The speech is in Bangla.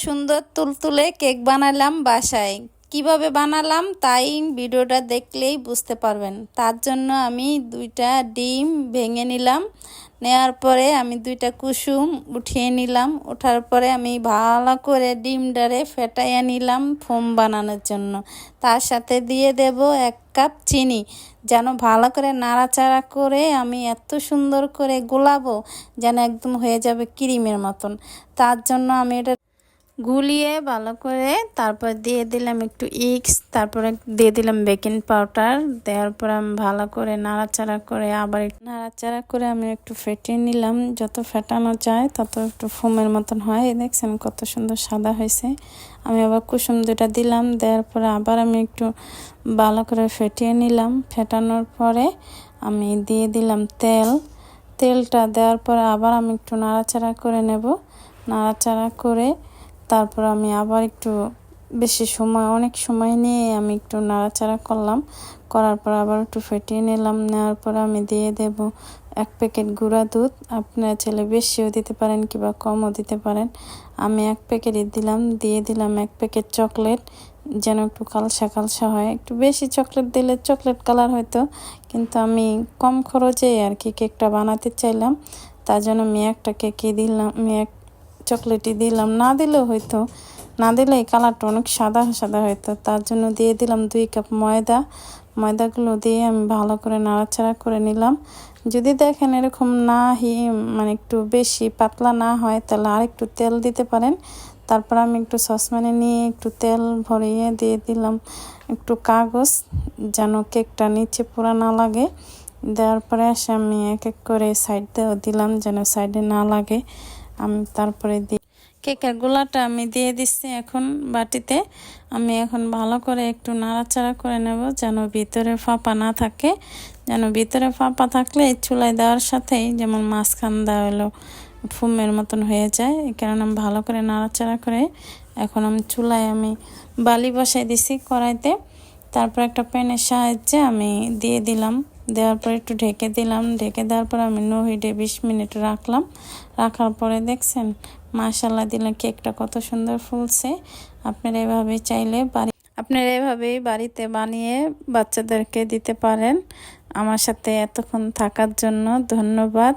সুন্দর তুলতুলে কেক বানালাম বাসায়। কিভাবে বানালাম তাই ভিডিওটা দেখলেই বুঝতে পারবেন। তার জন্য আমি 2টা ডিম ভেঙে নিলাম। নেওয়ার পরে আমি 2টা কুসুম উঠিয়ে নিলাম। ওঠার পরে আমি ভালো করে ডিমটারে ফেটাইয়া নিলাম ফোম বানানোর জন্য। তার সাথে দিয়ে দেব 1 কাপ চিনি। যেন ভালো করে নাড়াচাড়া করে আমি এত সুন্দর করে গোলাবো যেন একদম হয়ে যাবে ক্রিমের মতন। তার জন্য আমি এটা গুলিয়ে ভালো করে তারপর দিয়ে দিলাম একটু ইক্স, তারপরে দিয়ে দিলাম বেকিং পাউডার। দেওয়ার পর আমি ভালো করে নাড়াচাড়া করে আবার নাড়াচাড়া করে আমি একটু ফেটিয়ে নিলাম। যত ফেটানো যায় তত একটু ফোমের মতন হয়। দেখছেন কত সুন্দর সাদা হয়েছে। আমি আবার কুসুম 2টা দিলাম। দেওয়ার পরে আবার আমি একটু ভালো করে ফেটিয়ে নিলাম। ফেটানোর পরে আমি দিয়ে দিলাম তেলটা দেওয়ার পরে আবার আমি একটু নাড়াচাড়া করে নেব। নাড়াচাড়া করে তারপর আমি আবার একটু অনেক সময় নিয়ে আমি একটু নাড়াচাড়া করলাম। করার পর আবার একটু ফেটিয়ে নিলাম। নেওয়ার পর আমি দিয়ে দেব 1 প্যাকেট গুঁড়া দুধ। আপনারা চাইলে বেশিও দিতে পারেন কিংবা কমও দিতে পারেন। আমি 1 প্যাকেটই দিলাম। দিয়ে দিলাম 1 প্যাকেট চকলেট, যেন একটু কালসা হয়। একটু বেশি চকলেট দিলে চকলেট কালার হয়তো, কিন্তু আমি কম খরচে আর কি কেকটা বানাতে চাইলাম। তার জন্য আমি একটা কেকই দিলাম, চকলেটই দিলাম। না দিলে এই কালারটা অনেক সাদা হয়তো। তার জন্য দিয়ে দিলাম 2 কাপ ময়দাগুলো দিয়ে আমি ভালো করে নাড়াচাড়া করে নিলাম। যদি দেখেন এরকম মানে একটু বেশি পাতলা না হয় তাহলে আর একটু তেল দিতে পারেন। তারপর আমি একটু সসপ্যানে নিয়ে একটু তেল ভরিয়ে দিয়ে দিলাম একটু কাগজ, যেন কেকটা নিচে পুরা না লাগে। দেওয়ার পরে এসে আমি এক এক করে সাইড দিলাম যেন সাইডে না লাগে। আমি তারপরে কেকের গোলাটা আমি দিয়ে দিচ্ছি এখন বাটিতে। আমি এখন ভালো করে একটু নাড়াচাড়া করে নেব যেন ভিতরে ফাঁপা না থাকে। যেন ভিতরে ফাঁপা থাকলে চুলায় দেওয়ার সাথেই যেমন মাঝখান দেওয়া হলো ফোমের মতন হয়ে যায়। এই কারণে আমি ভালো করে নাড়াচাড়া করে এখন আমি চুলায় বালি বসাই দিছি কড়াইতে। তারপর একটা প্যানের সাহায্যে আমি দিয়ে দিলাম। দেওয়ার পর একটু ঢেকে দিলাম। ঢেকে দেওয়ার পর আমি নো হিটে 20 মিনিট রাখলাম। রাখার পরে দেখছেন মাশাআল্লাহ দিলে কেকটা কত সুন্দর ফুলছে। আপনারা এভাবেই বাড়িতে বানিয়ে বাচ্চাদেরকে দিতে পারেন। আমার সাথে এতক্ষণ থাকার জন্য ধন্যবাদ।